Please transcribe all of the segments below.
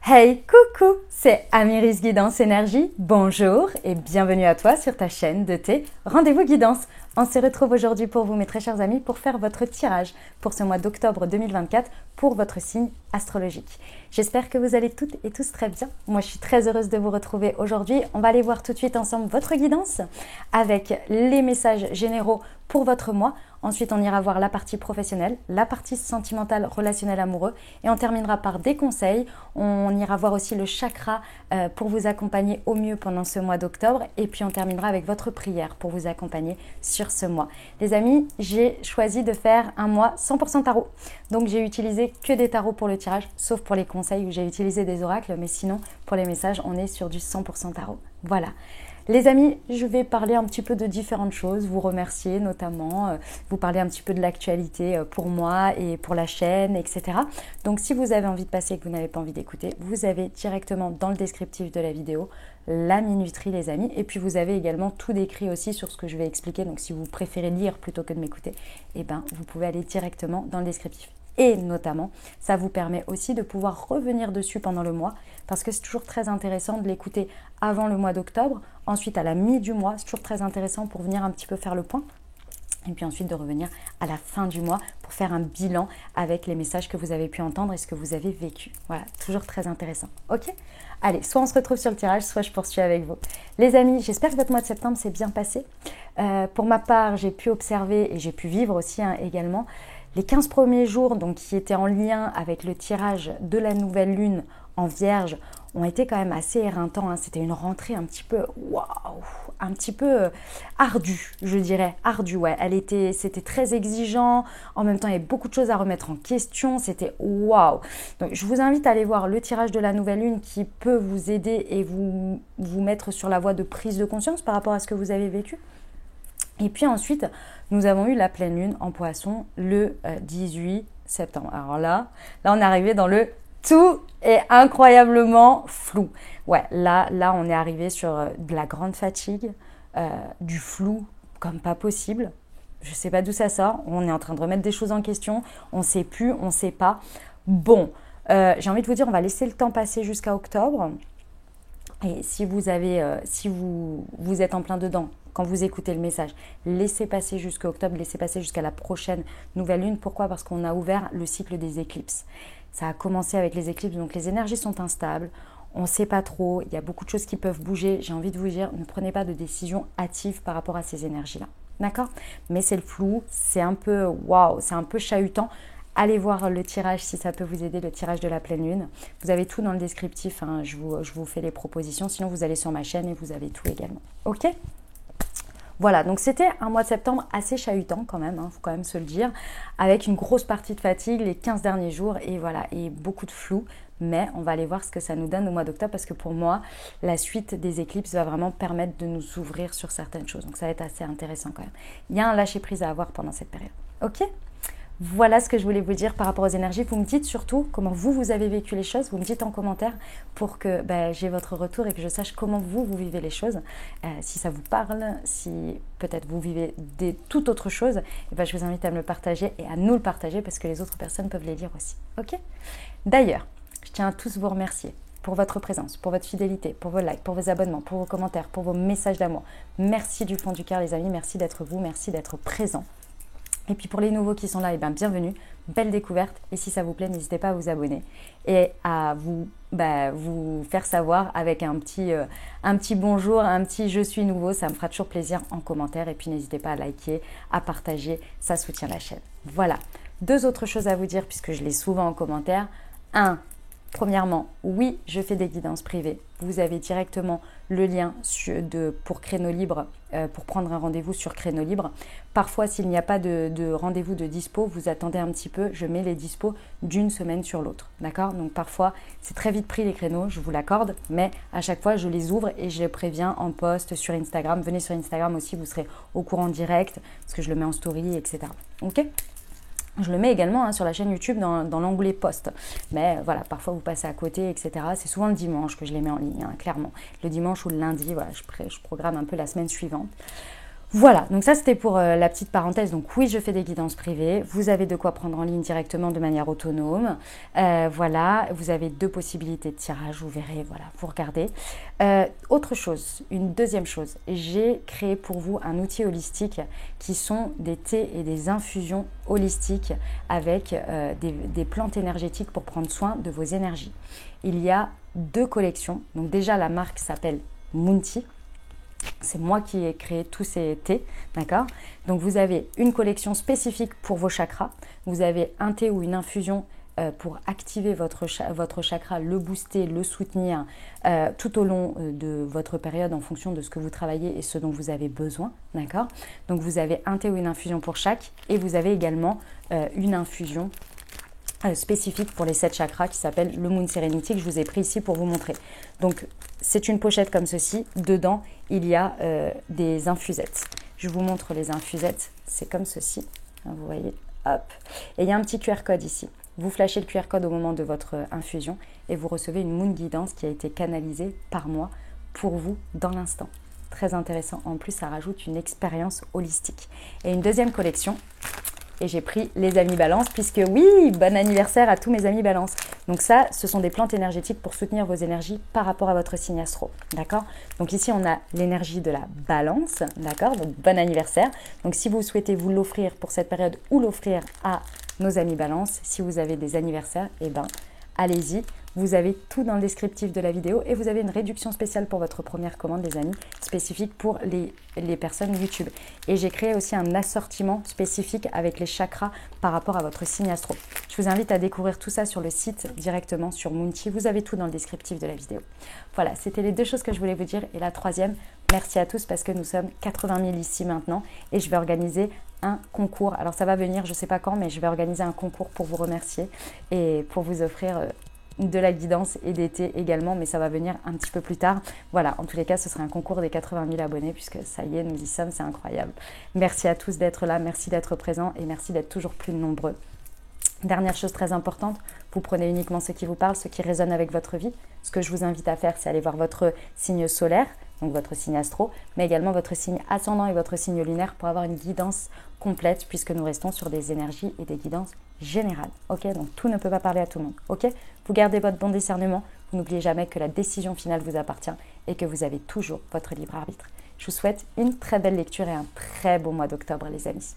Hey, coucou, c'est Amiris Guidance Énergie. Bonjour et bienvenue à toi sur ta chaîne de tes rendez-vous guidance. On se retrouve aujourd'hui pour vous, mes très chers amis, pour faire votre tirage pour ce mois d'octobre 2024 pour votre signe astrologique. J'espère que vous allez toutes et tous très bien. Moi, je suis très heureuse de vous retrouver aujourd'hui. On va aller voir tout de suite ensemble votre guidance avec les messages généraux pour votre mois. Ensuite, on ira voir la partie professionnelle, la partie sentimentale, relationnelle, amoureux. Et on terminera par des conseils. On ira voir aussi le chakra pour vous accompagner au mieux pendant ce mois d'octobre. Et puis, on terminera avec votre prière pour vous accompagner sur ce mois. Les amis, j'ai choisi de faire un mois 100% tarot. Donc, j'ai utilisé que des tarots pour le tirage, sauf pour les conseils où j'ai utilisé des oracles. Mais sinon, pour les messages, on est sur du 100% tarot. Voilà. Les amis, je vais parler un petit peu de différentes choses, vous remercier notamment, vous parler un petit peu de l'actualité pour moi et pour la chaîne, etc. Donc si vous avez envie de passer et que vous n'avez pas envie d'écouter, vous avez directement dans le descriptif de la vidéo la minuterie les amis. Et puis vous avez également tout décrit aussi sur ce que je vais expliquer. Donc si vous préférez lire plutôt que de m'écouter, eh ben, vous pouvez aller directement dans le descriptif. Et notamment, ça vous permet aussi de pouvoir revenir dessus pendant le mois parce que c'est toujours très intéressant de l'écouter avant le mois d'octobre. Ensuite, à la mi du mois, c'est toujours très intéressant pour venir un petit peu faire le point. Et puis ensuite de revenir à la fin du mois pour faire un bilan avec les messages que vous avez pu entendre et ce que vous avez vécu. Voilà, toujours très intéressant. Ok ? Allez, soit on se retrouve sur le tirage, soit je poursuis avec vous. Les amis, j'espère que votre mois de septembre s'est bien passé. Pour ma part, j'ai pu observer et j'ai pu vivre aussi également les 15 premiers jours donc, qui étaient en lien avec le tirage de la nouvelle lune en Vierge ont été quand même assez éreintants. C'était une rentrée un petit peu, waouh, un petit peu ardue, je dirais. Ardue, ouais. C'était très exigeant. En même temps, il y avait beaucoup de choses à remettre en question. C'était waouh. Donc, je vous invite à aller voir le tirage de la nouvelle lune qui peut vous aider et vous mettre sur la voie de prise de conscience par rapport à ce que vous avez vécu. Et puis ensuite, nous avons eu la pleine lune en Poisson le 18 septembre. Alors là, on est arrivé dans le tout est incroyablement flou. Ouais, là, on est arrivé sur de la grande fatigue, du flou comme pas possible. Je ne sais pas d'où ça sort. On est en train de remettre des choses en question. On ne sait plus, on ne sait pas. Bon, j'ai envie de vous dire, on va laisser le temps passer jusqu'à octobre. Et si vous êtes en plein dedans, quand vous écoutez le message, laissez passer jusqu'à octobre, laissez passer jusqu'à la prochaine nouvelle lune. Pourquoi ? Parce qu'on a ouvert le cycle des éclipses. Ça a commencé avec les éclipses, donc les énergies sont instables. On ne sait pas trop, il y a beaucoup de choses qui peuvent bouger. J'ai envie de vous dire, ne prenez pas de décision hâtive par rapport à ces énergies-là. D'accord ? Mais c'est le flou, c'est un peu waouh, c'est un peu chahutant. Allez voir le tirage si ça peut vous aider, le tirage de la pleine lune. Vous avez tout dans le descriptif, je vous fais les propositions. Sinon, vous allez sur ma chaîne et vous avez tout également. Ok ? Voilà, donc c'était un mois de septembre assez chahutant quand même, faut quand même se le dire, avec une grosse partie de fatigue les 15 derniers jours et voilà, et beaucoup de flou. Mais on va aller voir ce que ça nous donne au mois d'octobre parce que pour moi, la suite des éclipses va vraiment permettre de nous ouvrir sur certaines choses. Donc ça va être assez intéressant quand même. Il y a un lâcher-prise à avoir pendant cette période. Ok ? Voilà ce que je voulais vous dire par rapport aux énergies. Vous me dites surtout comment vous avez vécu les choses. Vous me dites en commentaire pour que j'ai votre retour et que je sache comment vous vivez les choses. Si ça vous parle, si peut-être vous vivez toute autre chose, je vous invite à me le partager et à nous le partager parce que les autres personnes peuvent les lire aussi. Ok ? D'ailleurs, je tiens à tous vous remercier pour votre présence, pour votre fidélité, pour vos likes, pour vos abonnements, pour vos commentaires, pour vos messages d'amour. Merci du fond du cœur les amis, merci d'être vous, merci d'être présents. Et puis pour les nouveaux qui sont là, bienvenue, belle découverte. Et si ça vous plaît, n'hésitez pas à vous abonner et à vous faire savoir avec un petit bonjour, un petit je suis nouveau. Ça me fera toujours plaisir en commentaire. Et puis n'hésitez pas à liker, à partager, ça soutient la chaîne. Voilà, 2 autres choses à vous dire puisque je l'ai souvent en commentaire. Premièrement, oui, je fais des guidances privées. Vous avez directement le lien pour Créneau Libre, pour prendre un rendez-vous sur Créneau Libre. Parfois, s'il n'y a pas de rendez-vous de dispo, vous attendez un petit peu. Je mets les dispos d'une semaine sur l'autre. D'accord ? Donc parfois, c'est très vite pris les créneaux, je vous l'accorde. Mais à chaque fois, je les ouvre et je les préviens en post sur Instagram. Venez sur Instagram aussi, vous serez au courant direct parce que je le mets en story, etc. Ok ? Je le mets également sur la chaîne YouTube dans l'onglet post. Mais voilà, parfois vous passez à côté, etc. C'est souvent le dimanche que je les mets en ligne, clairement. Le dimanche ou le lundi, voilà, je programme un peu la semaine suivante. Voilà, donc ça c'était pour la petite parenthèse. Donc oui, je fais des guidances privées. Vous avez de quoi prendre en ligne directement de manière autonome. Voilà, vous avez 2 possibilités de tirage, vous verrez, voilà, vous regardez. Autre chose, une deuxième chose, j'ai créé pour vous un outil holistique qui sont des thés et des infusions holistiques avec des plantes énergétiques pour prendre soin de vos énergies. Il y a 2 collections. Donc déjà, la marque s'appelle Moonti. C'est moi qui ai créé tous ces thés, d'accord? Donc vous avez une collection spécifique pour vos chakras. Vous avez un thé ou une infusion pour activer votre chakra, le booster, le soutenir tout au long de votre période en fonction de ce que vous travaillez et ce dont vous avez besoin, d'accord? Donc vous avez un thé ou une infusion pour chaque et vous avez également une infusion spécifique pour les 7 chakras qui s'appelle le Moon Serenity que je vous ai pris ici pour vous montrer. Donc c'est une pochette comme ceci, dedans il y a des infusettes. Je vous montre les infusettes, c'est comme ceci, vous voyez, hop. Et il y a un petit QR code ici. Vous flashez le QR code au moment de votre infusion et vous recevez une Moon Guidance qui a été canalisée par moi pour vous dans l'instant. Très intéressant, en plus ça rajoute une expérience holistique. Et une deuxième collection. Et j'ai pris les amis balance puisque oui, bon anniversaire à tous mes amis balance. Donc ça, ce sont des plantes énergétiques pour soutenir vos énergies par rapport à votre signe astro, d'accord? Donc ici, on a l'énergie de la balance, d'accord? Donc bon anniversaire. Donc si vous souhaitez vous l'offrir pour cette période ou l'offrir à nos amis balance, si vous avez des anniversaires, eh ben allez-y. Vous avez tout dans le descriptif de la vidéo et vous avez une réduction spéciale pour votre première commande, les amis, spécifique pour les personnes YouTube. Et j'ai créé aussi un assortiment spécifique avec les chakras par rapport à votre signe astro. Je vous invite à découvrir tout ça sur le site directement sur Moonti. Vous avez tout dans le descriptif de la vidéo. Voilà, c'était les 2 choses que je voulais vous dire. Et la troisième, merci à tous parce que nous sommes 80 000 ici maintenant et je vais organiser un concours. Alors ça va venir, je ne sais pas quand, mais je vais organiser un concours pour vous remercier et pour vous offrir de la guidance et des thés également, mais ça va venir un petit peu plus tard. Voilà, en tous les cas, ce sera un concours des 80 000 abonnés puisque ça y est, nous y sommes, c'est incroyable. Merci à tous d'être là, merci d'être présents et merci d'être toujours plus nombreux. Dernière chose très importante, vous prenez uniquement ce qui vous parle, ce qui résonne avec votre vie. Ce que je vous invite à faire, c'est aller voir votre signe solaire, donc votre signe astro, mais également votre signe ascendant et votre signe lunaire pour avoir une guidance complète puisque nous restons sur des énergies et des guidances générales. Ok, donc tout ne peut pas parler à tout le monde. Ok, vous gardez votre bon discernement, vous n'oubliez jamais que la décision finale vous appartient et que vous avez toujours votre libre arbitre. Je vous souhaite une très belle lecture et un très beau mois d'octobre, les amis.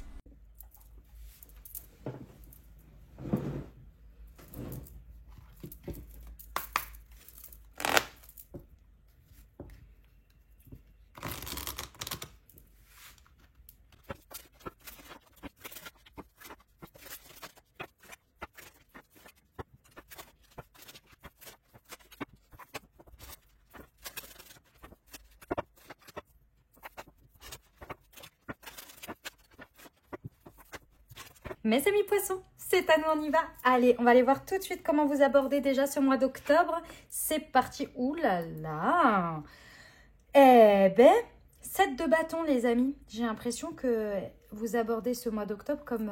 Mes amis poissons, c'est à nous, on y va. Allez, on va aller voir tout de suite comment vous aborder déjà ce mois d'octobre. C'est parti. Ouh là là. Eh ben, 7 de bâton, les amis. J'ai l'impression que vous abordez ce mois d'octobre comme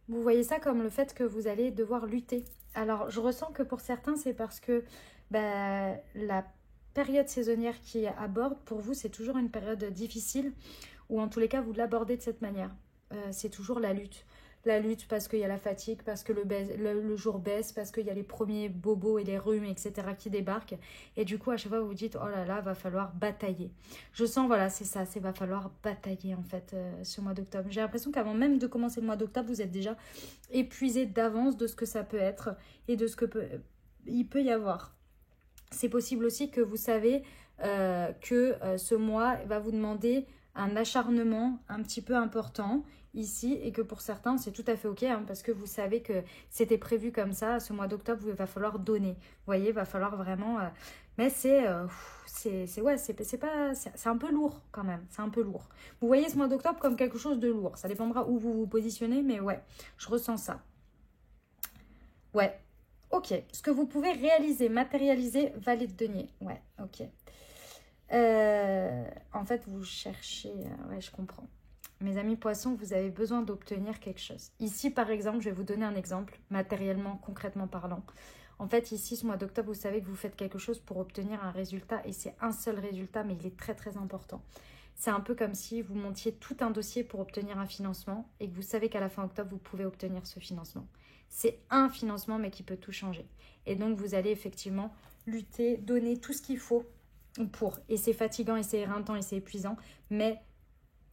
Vous voyez ça comme le fait que vous allez devoir lutter. Alors, je ressens que pour certains, c'est parce que la période saisonnière qui aborde, pour vous, c'est toujours une période difficile. Ou en tous les cas, vous l'abordez de cette manière. C'est toujours la lutte. La lutte parce qu'il y a la fatigue, parce que le jour baisse, parce qu'il y a les premiers bobos et les rhumes, etc. qui débarquent. Et du coup, à chaque fois, vous vous dites, oh là là, va falloir batailler. Je sens, voilà, c'est ça, c'est va falloir batailler en fait ce mois d'octobre. J'ai l'impression qu'avant même de commencer le mois d'octobre, vous êtes déjà épuisé d'avance de ce que ça peut être et de ce que il peut y avoir. C'est possible aussi que vous savez que ce mois va vous demander un acharnement un petit peu important ici et que pour certains c'est tout à fait ok parce que vous savez que c'était prévu comme ça. Ce mois d'octobre il va falloir donner, vous voyez, il va falloir vraiment mais c'est un peu lourd quand même, c'est un peu lourd. Vous voyez ce mois d'octobre comme quelque chose de lourd, ça dépendra où vous vous positionnez, mais ouais, je ressens ça. Ouais, ok, ce que vous pouvez réaliser, matérialiser, valet de denier, ouais, ok. En fait, vous cherchez... ouais, je comprends. Mes amis poissons, vous avez besoin d'obtenir quelque chose. Ici, par exemple, je vais vous donner un exemple, matériellement, concrètement parlant. En fait, ici, ce mois d'octobre, vous savez que vous faites quelque chose pour obtenir un résultat. Et c'est un seul résultat, mais il est très, très important. c'est un peu comme si vous montiez tout un dossier pour obtenir un financement et que vous savez qu'à la fin octobre, vous pouvez obtenir ce financement. C'est un financement, mais qui peut tout changer. Et donc, vous allez effectivement lutter, donner tout ce qu'il faut pour. Et c'est fatigant, et c'est éreintant, et c'est épuisant, mais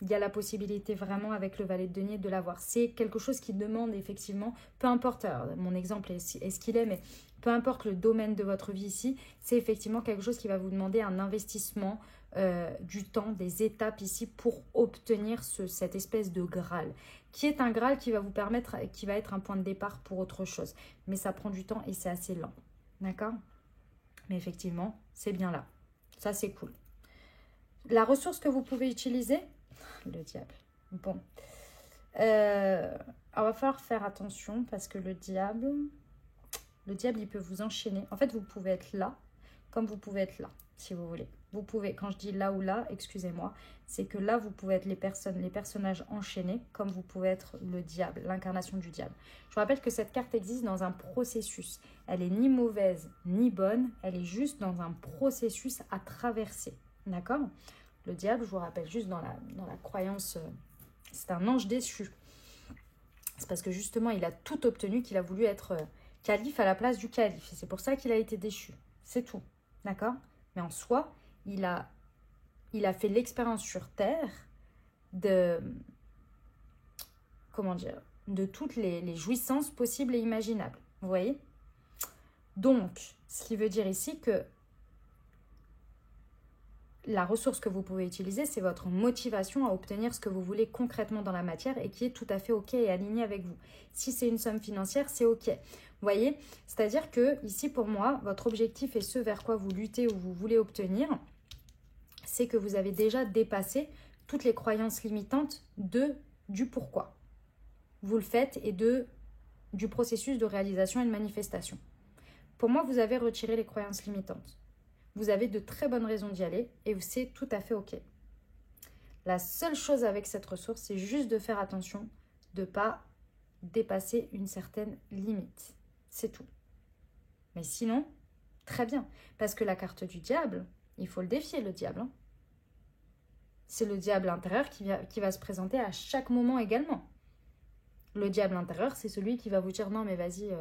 il y a la possibilité vraiment avec le valet de denier de l'avoir. C'est quelque chose qui demande effectivement, peu importe, mon exemple est ce qu'il est, mais peu importe le domaine de votre vie ici, c'est effectivement quelque chose qui va vous demander un investissement, du temps, des étapes ici pour obtenir cette espèce de Graal, qui est un Graal qui va vous permettre, qui va être un point de départ pour autre chose. Mais ça prend du temps et c'est assez lent. D'accord? Mais effectivement, c'est bien là. Ça, c'est cool. La ressource que vous pouvez utiliser, le diable. Bon. On va falloir faire attention parce que le diable, il peut vous enchaîner. En fait, vous pouvez être là, comme vous pouvez être là, si vous voulez. Vous pouvez, quand je dis là ou là, excusez-moi, c'est que là, vous pouvez être les personnages enchaînés, comme vous pouvez être le diable, l'incarnation du diable. Je vous rappelle que cette carte existe dans un processus. Elle est ni mauvaise, ni bonne. Elle est juste dans un processus à traverser. D'accord ? Le diable, je vous rappelle juste dans la croyance, c'est un ange déchu. C'est parce que justement, il a tout obtenu, qu'il a voulu être calife à la place du calife. Et c'est pour ça qu'il a été déchu. C'est tout. D'accord ? Mais en soi, il a fait l'expérience sur Terre de, comment dire, de toutes les jouissances possibles et imaginables. Vous voyez ? Donc, ce qui veut dire ici que la ressource que vous pouvez utiliser, c'est votre motivation à obtenir ce que vous voulez concrètement dans la matière et qui est tout à fait OK et aligné avec vous. Si c'est une somme financière, c'est OK. Vous voyez ? C'est-à-dire que ici, pour moi, votre objectif et ce vers quoi vous luttez ou vous voulez obtenir, c'est que vous avez déjà dépassé toutes les croyances limitantes du pourquoi. Vous le faites et du processus de réalisation et de manifestation. Pour moi, vous avez retiré les croyances limitantes. Vous avez de très bonnes raisons d'y aller et c'est tout à fait OK. La seule chose avec cette ressource, c'est juste de faire attention de ne pas dépasser une certaine limite. C'est tout. Mais sinon, très bien. Parce que la carte du diable, il faut le défier, le diable. Hein. C'est le diable intérieur qui va se présenter à chaque moment également. Le diable intérieur, c'est celui qui va vous dire « Non, mais vas-y,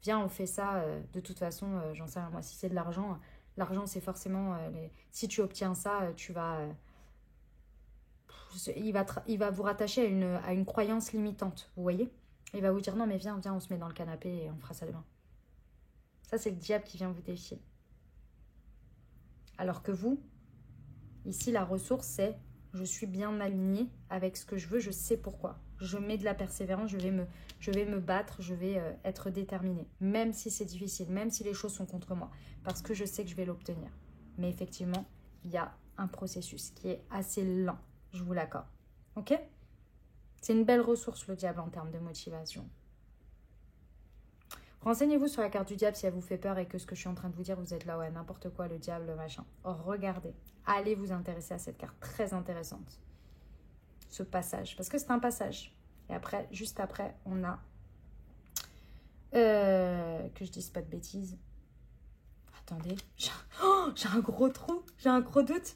viens, on fait ça. De toute façon, j'en sais rien, moi, si c'est de l'argent... L'argent, c'est forcément... si tu obtiens ça, tu vas... il va vous rattacher à une croyance limitante, vous voyez ? Il va vous dire, non, mais viens, on se met dans le canapé et on fera ça demain. Ça, c'est le diable qui vient vous défier. Alors que vous, ici, la ressource, c'est... Je suis bien alignée avec ce que je veux, je sais pourquoi. Je mets de la persévérance, je vais me battre, je vais être déterminée. Même si c'est difficile, même si les choses sont contre moi. Parce que je sais que je vais l'obtenir. Mais effectivement, il y a un processus qui est assez lent. Je vous l'accorde. Ok ? C'est une belle ressource, le diable, en termes de motivation. Renseignez-vous sur la carte du diable si elle vous fait peur et que ce que je suis en train de vous dire, vous êtes là, ouais, n'importe quoi, le diable, le machin. Regardez. Allez vous intéresser à cette carte très intéressante. Ce passage. Parce que c'est un passage. Et après, juste après, on a... que je dise pas de bêtises. Attendez. J'ai un gros trou. J'ai un gros doute.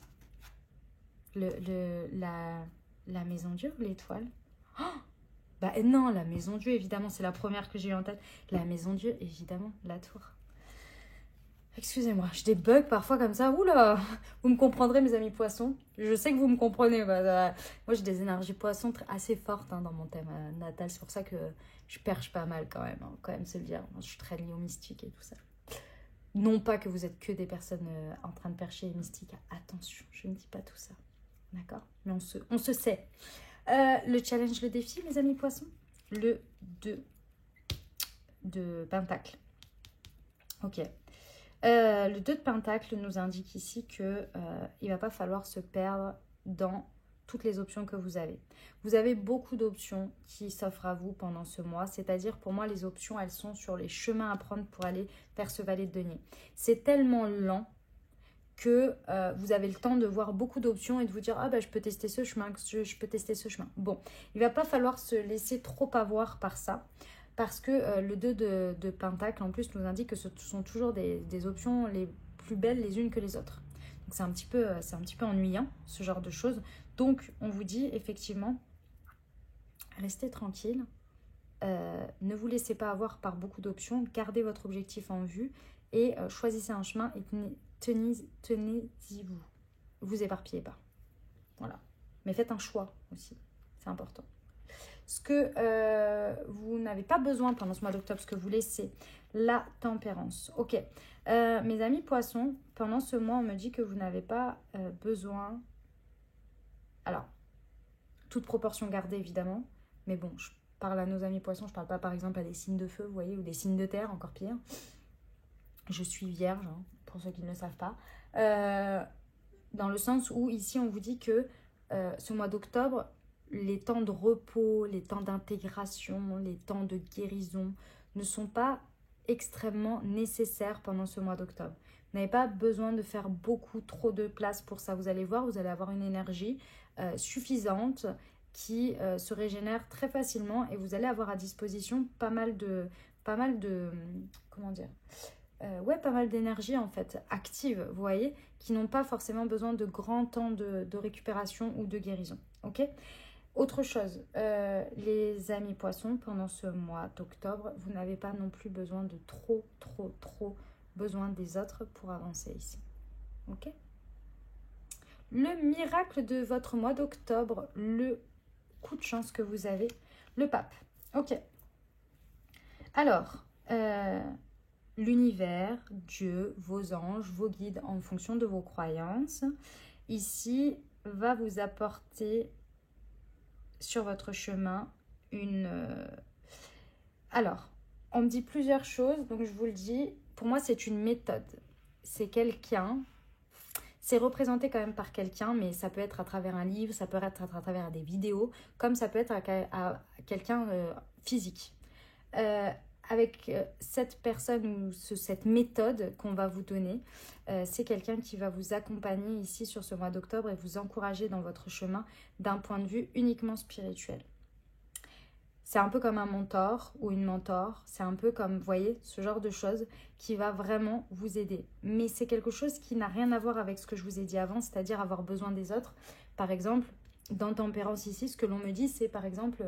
La maison Dieu ou l'étoile ? Bah non, la maison Dieu, évidemment, c'est la première que j'ai eu en tête. La maison Dieu, évidemment, la tour. Excusez-moi, j'ai des bugs parfois comme ça. Oula, vous me comprendrez, mes amis poissons. Je sais que vous me comprenez. Moi, j'ai des énergies poissons assez fortes dans mon thème natal. C'est pour ça que je perche pas mal quand même se le dire. Moi, je suis très liée au mystique et tout ça. Non pas que vous êtes que des personnes en train de percher et mystiques. Attention, je ne dis pas tout ça. D'accord ? Mais on se sait. Le challenge, le défi, mes amis poissons. Le 2 de Pentacle. Ok. Le 2 de Pentacle nous indique ici qu'il ne va pas falloir se perdre dans toutes les options que vous avez. Vous avez beaucoup d'options qui s'offrent à vous pendant ce mois. C'est-à-dire, pour moi, les options, elles sont sur les chemins à prendre pour aller vers ce valet de denier. C'est tellement lent que vous avez le temps de voir beaucoup d'options et de vous dire « Ah, bah, je peux tester ce chemin, je peux tester ce chemin. » Bon, il ne va pas falloir se laisser trop avoir par ça. Parce que le 2 de Pentacle, en plus, nous indique que ce sont toujours des options les plus belles les unes que les autres. Donc c'est un petit peu ennuyant, ce genre de choses. Donc on vous dit effectivement, restez tranquille. Ne vous laissez pas avoir par beaucoup d'options. Gardez votre objectif en vue et choisissez un chemin et tenez-y vous. Vous éparpillez pas. Voilà. Mais faites un choix aussi. C'est important. Ce que vous n'avez pas besoin pendant ce mois d'octobre, ce que vous voulez, c'est la tempérance. Ok. Mes amis poissons, pendant ce mois, on me dit que vous n'avez pas besoin... Alors, toute proportion gardée, évidemment. Mais bon, je parle à nos amis poissons. Je parle pas, par exemple, à des signes de feu, vous voyez, ou des signes de terre, encore pire. Je suis vierge, hein, pour ceux qui ne le savent pas. Dans le sens où, ici, on vous dit que ce mois d'octobre... les temps de repos, les temps d'intégration, les temps de guérison ne sont pas extrêmement nécessaires pendant ce mois d'octobre. Vous n'avez pas besoin de faire trop de place pour ça. Vous allez voir, vous allez avoir une énergie suffisante qui se régénère très facilement et vous allez avoir à disposition pas mal de comment dire, pas mal d'énergie en fait, active, vous voyez, qui n'ont pas forcément besoin de grands temps de récupération ou de guérison. Ok ? Autre chose, les amis poissons, pendant ce mois d'octobre, vous n'avez pas non plus besoin de trop besoin des autres pour avancer ici. Ok ? Le miracle de votre mois d'octobre, le coup de chance que vous avez, le pape. Ok. Alors, l'univers, Dieu, vos anges, vos guides en fonction de vos croyances, ici, va vous apporter... sur votre chemin Alors, on me dit plusieurs choses, donc je vous le dis. Pour moi, c'est une méthode. C'est quelqu'un, c'est représenté quand même par quelqu'un, mais ça peut être à travers un livre, ça peut être à travers des vidéos, comme ça peut être à quelqu'un physique. Avec cette personne ou cette méthode qu'on va vous donner, c'est quelqu'un qui va vous accompagner ici sur ce mois d'octobre et vous encourager dans votre chemin d'un point de vue uniquement spirituel. C'est un peu comme un mentor ou une mentor, c'est un peu comme, vous voyez, ce genre de choses qui va vraiment vous aider. Mais c'est quelque chose qui n'a rien à voir avec ce que je vous ai dit avant, c'est-à-dire avoir besoin des autres. Par exemple, dans Tempérance ici, ce que l'on me dit, c'est par exemple...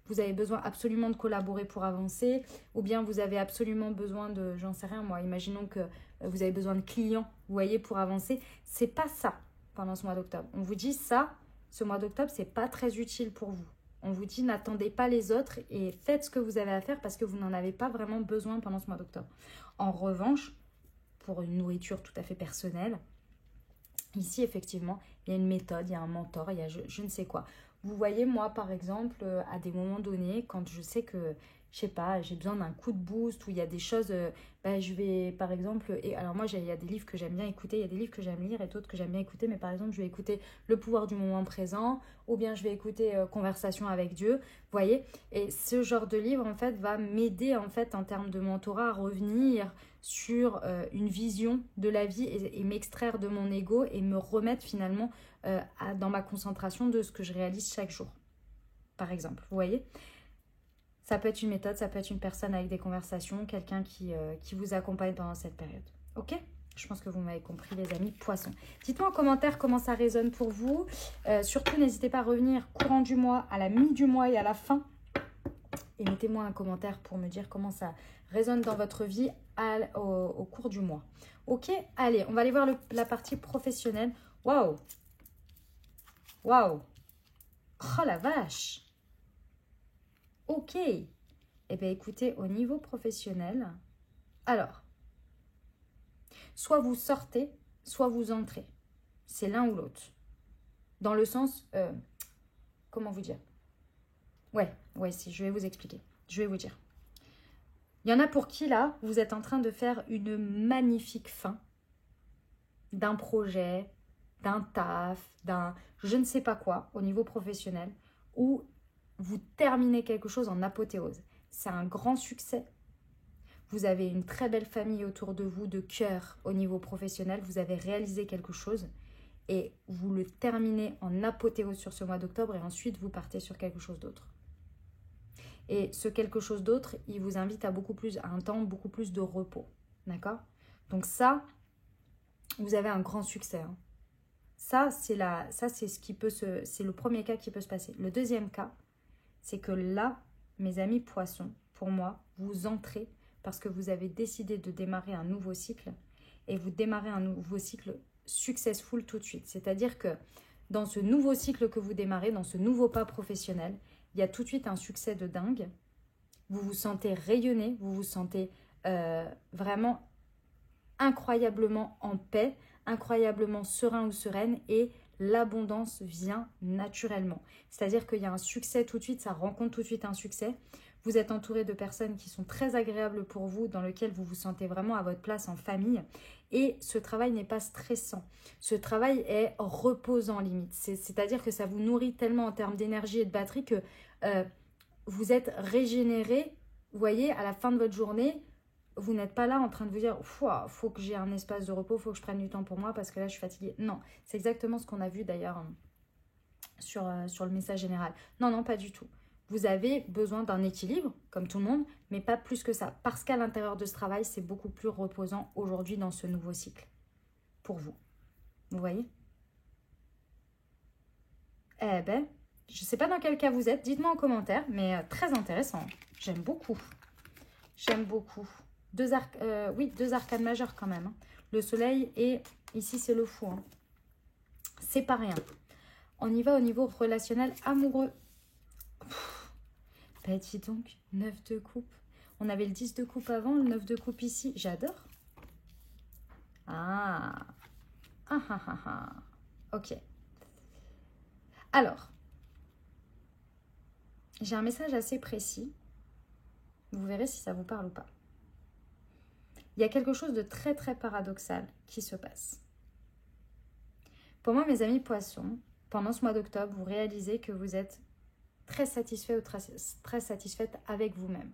vous avez besoin absolument de collaborer pour avancer, ou bien vous avez absolument besoin de, j'en sais rien moi, imaginons que vous avez besoin de clients, vous voyez, pour avancer. C'est pas ça pendant ce mois d'octobre. On vous dit ça, ce mois d'octobre, c'est pas très utile pour vous. On vous dit n'attendez pas les autres et faites ce que vous avez à faire parce que vous n'en avez pas vraiment besoin pendant ce mois d'octobre. En revanche, pour une nourriture tout à fait personnelle, ici effectivement, il y a une méthode, il y a un mentor, il y a je ne sais quoi. Vous voyez, moi, par exemple, à des moments donnés, quand je sais que, je sais pas, j'ai besoin d'un coup de boost ou il y a des choses, je vais, par exemple, et alors moi, il y a des livres que j'aime bien écouter, il y a des livres que j'aime lire et d'autres que j'aime bien écouter, mais par exemple, je vais écouter Le pouvoir du moment présent ou bien je vais écouter Conversation avec Dieu, vous voyez, et ce genre de livre, en fait, va m'aider, en fait, en termes de mentorat, à revenir sur une vision de la vie et m'extraire de mon ego et me remettre finalement dans ma concentration de ce que je réalise chaque jour, par exemple, vous voyez. Ça peut être une méthode, ça peut être une personne avec des conversations, quelqu'un qui vous accompagne pendant cette période. Ok ? Je pense que vous m'avez compris, les amis poissons. Dites-moi en commentaire comment ça résonne pour vous. Surtout, n'hésitez pas à revenir courant du mois, à la mi du mois et à la fin. Et mettez-moi un commentaire pour me dire comment ça résonne dans votre vie au cours du mois. Ok ? Allez, on va aller voir la partie professionnelle. Waouh ! Waouh! Oh la vache! Ok. Eh bien, écoutez, au niveau professionnel, alors, soit vous sortez, soit vous entrez. C'est l'un ou l'autre. Dans le sens, comment vous dire? Ouais, si, je vais vous expliquer. Je vais vous dire. Il y en a pour qui, là, vous êtes en train de faire une magnifique fin d'un projet, d'un taf, d'un je ne sais pas quoi, au niveau professionnel, où vous terminez quelque chose en apothéose. C'est un grand succès. Vous avez une très belle famille autour de vous, de cœur au niveau professionnel. Vous avez réalisé quelque chose et vous le terminez en apothéose sur ce mois d'octobre et ensuite vous partez sur quelque chose d'autre. Et ce quelque chose d'autre, il vous invite à un temps beaucoup plus de repos. D'accord ? Donc ça, vous avez un grand succès. Hein. c'est le premier cas qui peut se passer. Le deuxième cas, c'est que là, mes amis poissons, pour moi, vous entrez parce que vous avez décidé de démarrer un nouveau cycle et vous démarrez un nouveau cycle successful tout de suite. C'est-à-dire que dans ce nouveau cycle que vous démarrez, dans ce nouveau pas professionnel, il y a tout de suite un succès de dingue. Vous vous sentez rayonner, vous vous sentez vraiment incroyablement en paix, incroyablement serein ou sereine et l'abondance vient naturellement. C'est-à-dire qu'il y a un succès tout de suite, ça rencontre tout de suite un succès. Vous êtes entouré de personnes qui sont très agréables pour vous, dans lesquelles vous vous sentez vraiment à votre place en famille. Et ce travail n'est pas stressant. Ce travail est reposant limite. C'est-à-dire que ça vous nourrit tellement en termes d'énergie et de batterie que vous êtes régénéré. Vous voyez, à la fin de votre journée, vous n'êtes pas là en train de vous dire « faut que j'ai un espace de repos, faut que je prenne du temps pour moi parce que là, je suis fatiguée. » Non, c'est exactement ce qu'on a vu d'ailleurs sur le message général. Non, non, pas du tout. Vous avez besoin d'un équilibre, comme tout le monde, mais pas plus que ça. Parce qu'à l'intérieur de ce travail, c'est beaucoup plus reposant aujourd'hui dans ce nouveau cycle. Pour vous. Vous voyez? Eh ben, je ne sais pas dans quel cas vous êtes. Dites-moi en commentaire, mais très intéressant. J'aime beaucoup. J'aime beaucoup. Deux arcades majeures quand même. Hein. Le soleil et ici c'est le fou. Hein. C'est pas rien. On y va au niveau relationnel amoureux. Bah dis donc, 9 de coupe. On avait le 10 de coupe avant, le 9 de coupe ici. J'adore. Ah. Ah ah ah ah. Ok. Alors, j'ai un message assez précis. Vous verrez si ça vous parle ou pas. Il y a quelque chose de très très paradoxal qui se passe. Pour moi, mes amis poissons, pendant ce mois d'octobre, vous réalisez que vous êtes très satisfait ou très satisfaite avec vous-même.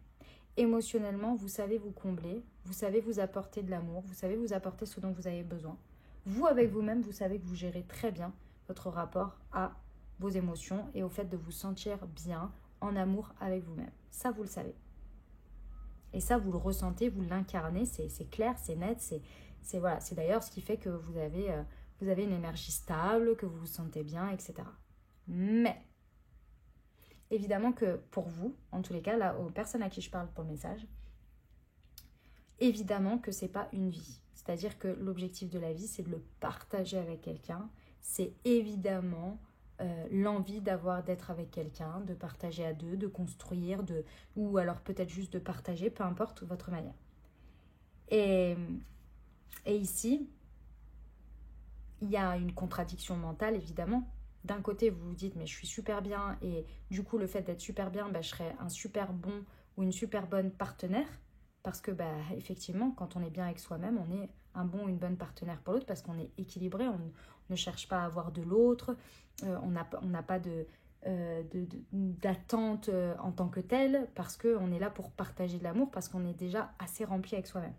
Émotionnellement, vous savez vous combler, vous savez vous apporter de l'amour, vous savez vous apporter ce dont vous avez besoin. Vous, avec vous-même, vous savez que vous gérez très bien votre rapport à vos émotions et au fait de vous sentir bien, en amour avec vous-même. Ça, vous le savez. Et ça, vous le ressentez, vous l'incarnez, c'est clair, c'est net, c'est d'ailleurs ce qui fait que vous avez une énergie stable, que vous vous sentez bien, etc. Mais, évidemment que pour vous, en tous les cas, là, aux personnes à qui je parle pour le message, évidemment que c'est pas une vie. C'est-à-dire que l'objectif de la vie, c'est de le partager avec quelqu'un. C'est évidemment l'envie d'être avec quelqu'un, de partager à deux, de construire, ou alors peut-être juste de partager, peu importe votre manière. Et ici, il y a une contradiction mentale, évidemment. D'un côté, vous vous dites, mais je suis super bien, et du coup, le fait d'être super bien, je serai un super bon ou une super bonne partenaire. Parce que, effectivement, quand on est bien avec soi-même, on est un bon ou une bonne partenaire pour l'autre parce qu'on est équilibré, on ne cherche pas à avoir de l'autre, on n'a pas d'attente en tant que telle parce qu'on est là pour partager de l'amour, parce qu'on est déjà assez rempli avec soi-même.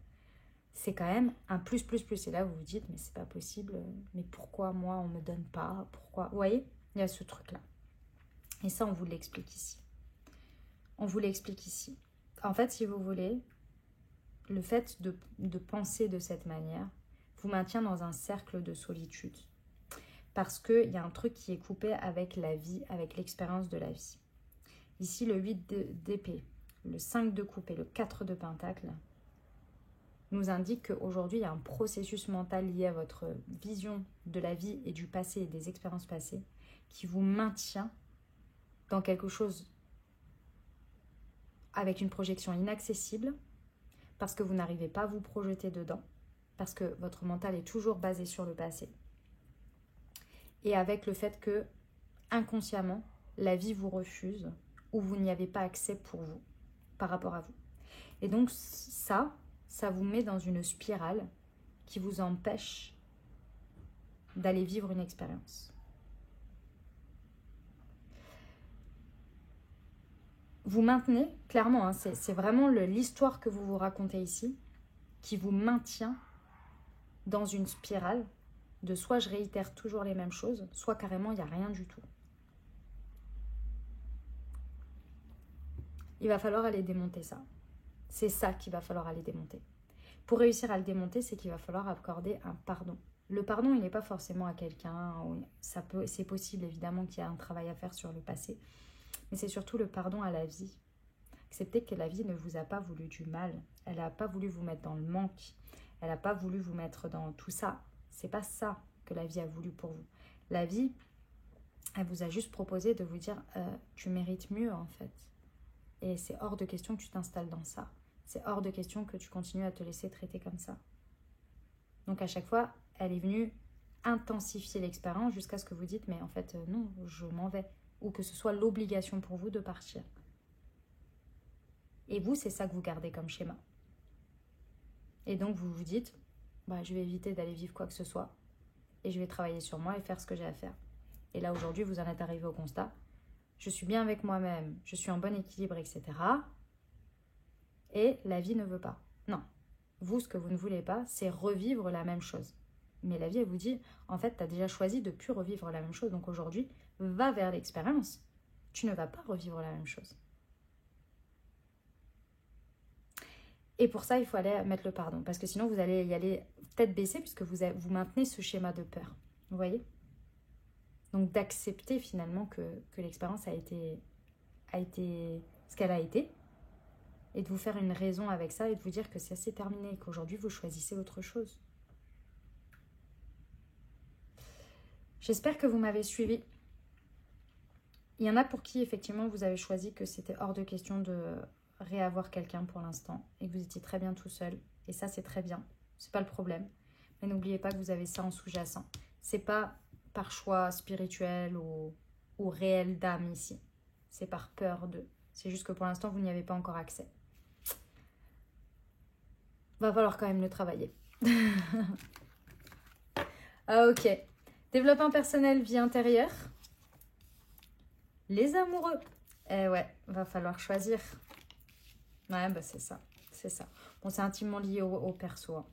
C'est quand même un plus. Et là, vous vous dites, mais c'est pas possible, mais pourquoi moi, on me donne pas? Pourquoi? Vous voyez, il y a ce truc-là. Et ça, on vous l'explique ici. En fait, si vous voulez, le fait de penser de cette manière vous maintient dans un cercle de solitude. Parce qu'il y a un truc qui est coupé avec la vie, avec l'expérience de la vie. Ici, le 8 d'épée, le 5 de coupe et le 4 de pentacle nous indiquent qu'aujourd'hui, il y a un processus mental lié à votre vision de la vie et du passé et des expériences passées qui vous maintient dans quelque chose avec une projection inaccessible, parce que vous n'arrivez pas à vous projeter dedans, parce que votre mental est toujours basé sur le passé. Et avec le fait que, inconsciemment, la vie vous refuse ou vous n'y avez pas accès pour vous, par rapport à vous. Et donc ça vous met dans une spirale qui vous empêche d'aller vivre une expérience. Vous maintenez, clairement, hein, c'est vraiment l'histoire que vous vous racontez ici, qui vous maintient dans une spirale de soit je réitère toujours les mêmes choses, soit carrément il n'y a rien du tout. Il va falloir aller démonter ça. C'est ça qu'il va falloir aller démonter. Pour réussir à le démonter, c'est qu'il va falloir accorder un pardon. Le pardon, il n'est pas forcément à quelqu'un. C'est possible, évidemment, qu'il y a un travail à faire sur le passé. Mais c'est surtout le pardon à la vie. Acceptez que la vie ne vous a pas voulu du mal. Elle n'a pas voulu vous mettre dans le manque. Elle n'a pas voulu vous mettre dans tout ça. C'est pas ça que la vie a voulu pour vous. La vie, elle vous a juste proposé de vous dire tu mérites mieux en fait. Et c'est hors de question que tu t'installes dans ça. C'est hors de question que tu continues à te laisser traiter comme ça. Donc à chaque fois, elle est venue intensifier l'expérience jusqu'à ce que vous dites mais en fait non, je m'en vais. Ou que ce soit l'obligation pour vous de partir. Et vous, c'est ça que vous gardez comme schéma. Et donc, vous vous dites, je vais éviter d'aller vivre quoi que ce soit. Et je vais travailler sur moi et faire ce que j'ai à faire. Et là, aujourd'hui, vous en êtes arrivé au constat. Je suis bien avec moi-même, je suis en bon équilibre, etc. Et la vie ne veut pas. Non. Vous, ce que vous ne voulez pas, c'est revivre la même chose. Mais la vie, elle vous dit, en fait, tu as déjà choisi de ne plus revivre la même chose. Donc aujourd'hui, va vers l'expérience. Tu ne vas pas revivre la même chose. Et pour ça, il faut aller mettre le pardon. Parce que sinon, vous allez y aller tête baissée puisque vous maintenez ce schéma de peur. Vous voyez? Donc, d'accepter finalement que l'expérience a été ce qu'elle a été. Et de vous faire une raison avec ça et de vous dire que c'est terminé. Qu'aujourd'hui, vous choisissez autre chose. J'espère que vous m'avez suivi. Il y en a pour qui, effectivement, vous avez choisi que c'était hors de question de réavoir quelqu'un pour l'instant et que vous étiez très bien tout seul. Et ça, c'est très bien. C'est pas le problème. Mais n'oubliez pas que vous avez ça en sous-jacent. C'est pas par choix spirituel ou réel d'âme ici. C'est par peur de. C'est juste que pour l'instant, vous n'y avez pas encore accès. Va falloir quand même le travailler. Ok. Développement personnel, vie intérieure. Les amoureux. Eh ouais, va falloir choisir. Ouais, c'est ça. C'est ça. Bon, c'est intimement lié au perso. Hein.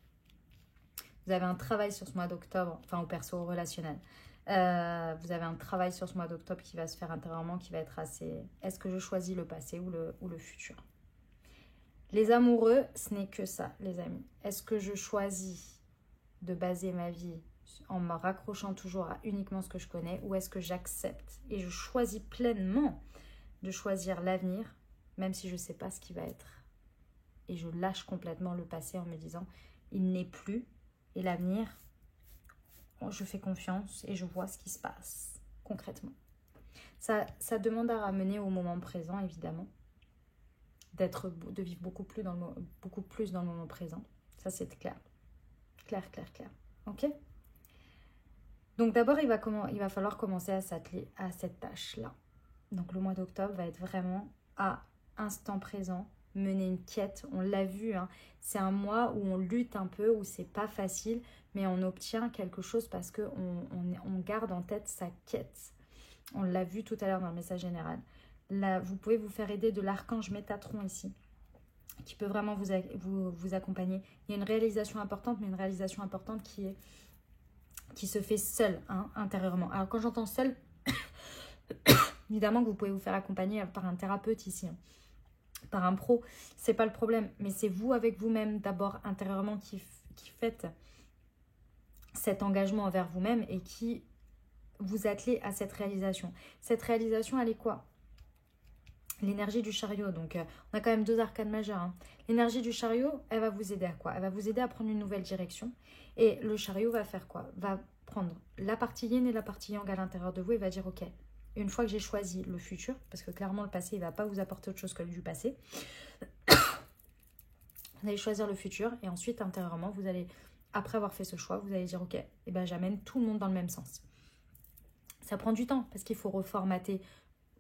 Vous avez un travail sur ce mois d'octobre, enfin au perso, au relationnel. Vous avez un travail sur ce mois d'octobre qui va se faire intérieurement, qui va être assez... Est-ce que je choisis le passé ou le futur? Les amoureux, ce n'est que ça, les amis. Est-ce que je choisis de baser ma vie en me raccrochant toujours à uniquement ce que je connais ou est-ce que j'accepte et je choisis pleinement de choisir l'avenir même si je ne sais pas ce qui va être. Et je lâche complètement le passé en me disant il n'est plus et l'avenir, je fais confiance et je vois ce qui se passe concrètement. Ça demande à ramener au moment présent évidemment, de vivre beaucoup plus dans le moment présent. Ça c'est clair. Clair. Ok? Donc d'abord, il va falloir commencer à s'atteler à cette tâche-là. Donc le mois d'octobre va être vraiment à instant présent, mener une quête. On l'a vu, hein, c'est un mois où on lutte un peu, où c'est pas facile, mais on obtient quelque chose parce qu'on garde en tête sa quête. On l'a vu tout à l'heure dans le message général. Là, vous pouvez vous faire aider de l'archange Métatron ici, qui peut vraiment vous accompagner. Il y a une réalisation importante, mais une réalisation importante qui se fait seule, hein, intérieurement. Alors quand j'entends seule, évidemment que vous pouvez vous faire accompagner par un thérapeute ici, hein, par un pro, c'est pas le problème, mais c'est vous avec vous-même d'abord intérieurement qui faites cet engagement envers vous-même et qui vous attelez à cette réalisation. Cette réalisation, elle est quoi? L'énergie du chariot, donc on a quand même deux arcanes majeures. Hein. L'énergie du chariot, elle va vous aider à quoi? Elle va vous aider à prendre une nouvelle direction. Et le chariot va faire quoi? Va prendre la partie yin et la partie yang à l'intérieur de vous et va dire ok, une fois que j'ai choisi le futur, parce que clairement le passé, il ne va pas vous apporter autre chose que du passé, vous allez choisir le futur et ensuite intérieurement, vous allez, après avoir fait ce choix, vous allez dire ok, eh ben, j'amène tout le monde dans le même sens. Ça prend du temps parce qu'il faut reformater,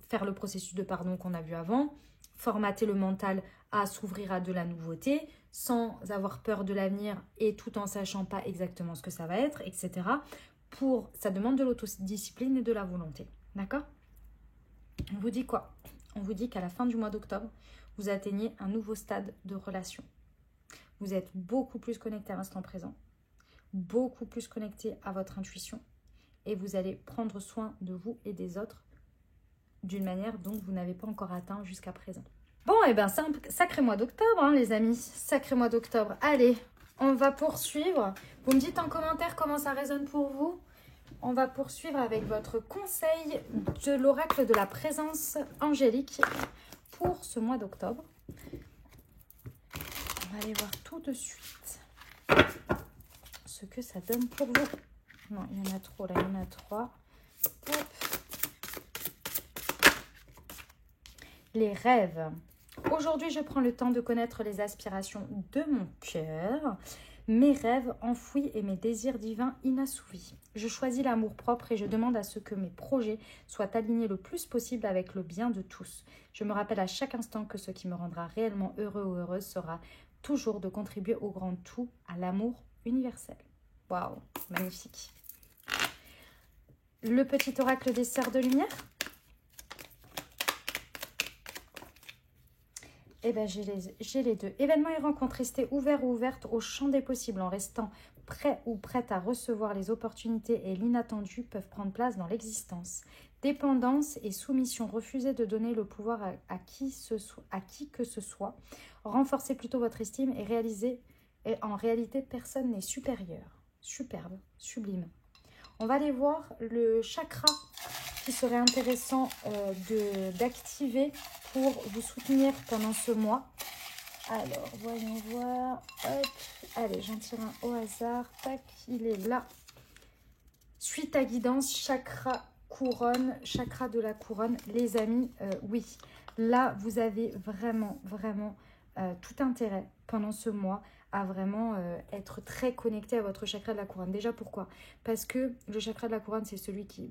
faire le processus de pardon qu'on a vu avant, formater le mental à s'ouvrir à de la nouveauté, sans avoir peur de l'avenir et tout en sachant pas exactement ce que ça va être, etc. Ça demande de l'autodiscipline et de la volonté. D'accord? On vous dit quoi? On vous dit qu'à la fin du mois d'octobre, vous atteignez un nouveau stade de relation. Vous êtes beaucoup plus connecté à l'instant présent, beaucoup plus connecté à votre intuition et vous allez prendre soin de vous et des autres d'une manière dont vous n'avez pas encore atteint jusqu'à présent. Bon, et bien, c'est un sacré mois d'octobre, hein, les amis. Sacré mois d'octobre. Allez, On va poursuivre. Vous me dites en commentaire comment ça résonne pour vous. On va poursuivre avec votre conseil de l'oracle de la présence angélique pour ce mois d'octobre. On va aller voir tout de suite ce que ça donne pour vous. Non, il y en a trop là, il y en a 3. Hop. Les rêves. Aujourd'hui, je prends le temps de connaître les aspirations de mon cœur, mes rêves enfouis et mes désirs divins inassouvis. Je choisis l'amour-propre et je demande à ce que mes projets soient alignés le plus possible avec le bien de tous. Je me rappelle à chaque instant que ce qui me rendra réellement heureux ou heureuse sera toujours de contribuer au grand tout, à l'amour universel. Waouh, magnifique. Le petit oracle des sœurs de lumière. Eh bien, j'ai les deux. Événements et rencontres, restez ouverts ou ouvertes au champ des possibles en restant prêts ou prêtes à recevoir les opportunités et l'inattendu peuvent prendre place dans l'existence. Dépendance et soumission, refusez de donner le pouvoir à qui que ce soit. Renforcez plutôt votre estime et réalisez, et en réalité, personne n'est supérieur. Superbe, sublime. On va aller voir le chakra qui serait intéressant d'activer pour vous soutenir pendant ce mois. Alors, voyons voir. Hop. Allez, j'en tire un au hasard. Tac, il est là. Suite à guidance, chakra couronne, chakra de la couronne. Les amis, oui. Là, vous avez vraiment tout intérêt pendant ce mois à vraiment être très connecté à votre chakra de la couronne. Déjà, pourquoi? Parce que le chakra de la couronne, c'est celui qui...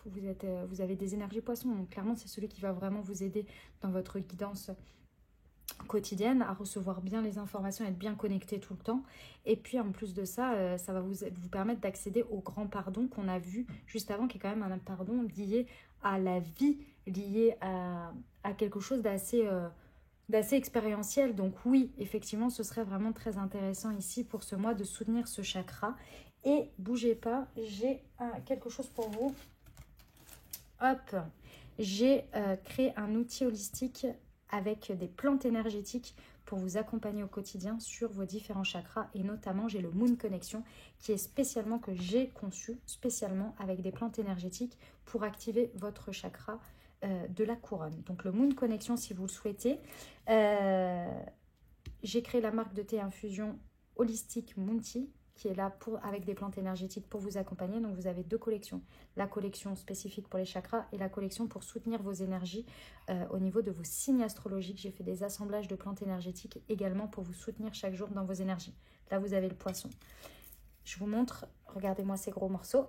vous avez des énergies poissons, donc clairement, c'est celui qui va vraiment vous aider dans votre guidance quotidienne à recevoir bien les informations, être bien connecté tout le temps. Et puis, en plus de ça, ça va vous permettre d'accéder au grand pardon qu'on a vu juste avant, qui est quand même un pardon lié à la vie, lié à quelque chose d'assez expérientiel. Donc oui, effectivement, ce serait vraiment très intéressant ici pour ce mois de soutenir ce chakra. Et bougez pas, j'ai quelque chose pour vous. Hop, j'ai créé un outil holistique avec des plantes énergétiques pour vous accompagner au quotidien sur vos différents chakras. Et notamment, j'ai le Moon Connection qui est spécialement, que j'ai conçu spécialement avec des plantes énergétiques pour activer votre chakra de la couronne. Donc le Moon Connection si vous le souhaitez. J'ai créé la marque de thé infusion holistique Moon Tea qui est là avec des plantes énergétiques pour vous accompagner. Donc vous avez 2 collections. La collection spécifique pour les chakras et la collection pour soutenir vos énergies au niveau de vos signes astrologiques. J'ai fait des assemblages de plantes énergétiques également pour vous soutenir chaque jour dans vos énergies. Là vous avez le poisson. Je vous montre, regardez-moi ces gros morceaux.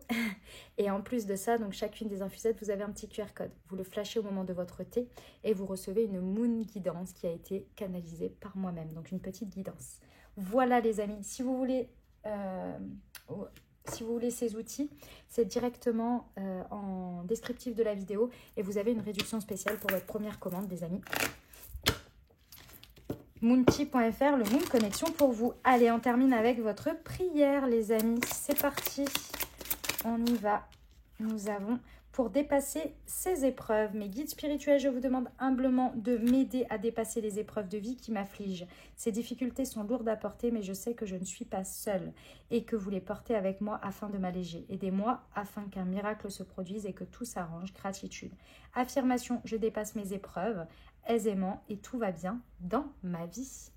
Et en plus de ça, donc chacune des infusettes, vous avez un petit QR code. Vous le flashez au moment de votre thé et vous recevez une Moon Guidance qui a été canalisée par moi-même. Donc une petite guidance. Voilà les amis, si vous voulez ces outils, c'est directement en descriptif de la vidéo. Et vous avez une réduction spéciale pour votre première commande les amis. Moonti.fr, le Moon Connection pour vous. Allez, on termine avec votre prière, les amis. C'est parti. On y va. Nous avons, pour dépasser ces épreuves, mes guides spirituels, je vous demande humblement de m'aider à dépasser les épreuves de vie qui m'affligent. Ces difficultés sont lourdes à porter, mais je sais que je ne suis pas seule et que vous les portez avec moi afin de m'alléger. Aidez-moi afin qu'un miracle se produise et que tout s'arrange. Gratitude. Affirmation, je dépasse mes épreuves aisément et tout va bien dans ma vie.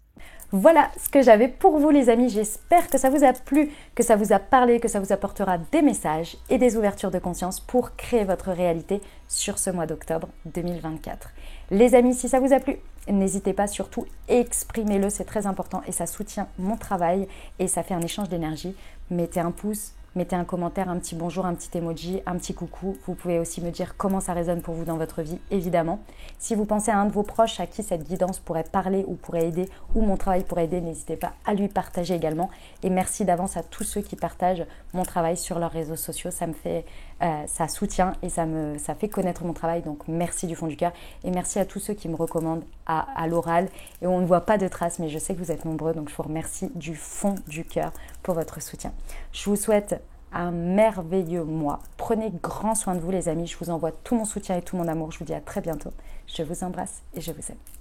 Voilà ce que j'avais pour vous les amis, j'espère que ça vous a plu, que ça vous a parlé, que ça vous apportera des messages et des ouvertures de conscience pour créer votre réalité sur ce mois d'octobre 2024. Les amis, si ça vous a plu, n'hésitez pas, surtout exprimez-le, c'est très important et ça soutient mon travail et ça fait un échange d'énergie. Mettez un pouce, mettez un commentaire, un petit bonjour, un petit emoji, un petit coucou. Vous pouvez aussi me dire comment ça résonne pour vous dans votre vie, évidemment. Si vous pensez à un de vos proches à qui cette guidance pourrait parler ou pourrait aider, ou mon travail pourrait aider, n'hésitez pas à lui partager également. Et merci d'avance à tous ceux qui partagent mon travail sur leurs réseaux sociaux. Ça me fait, ça soutient et ça fait connaître mon travail. Donc merci du fond du cœur. Et merci à tous ceux qui me recommandent à l'oral. Et on ne voit pas de traces, mais je sais que vous êtes nombreux. Donc je vous remercie du fond du cœur pour votre soutien. Je vous souhaite un merveilleux mois. Prenez grand soin de vous les amis. Je vous envoie tout mon soutien et tout mon amour. Je vous dis à très bientôt. Je vous embrasse et je vous aime.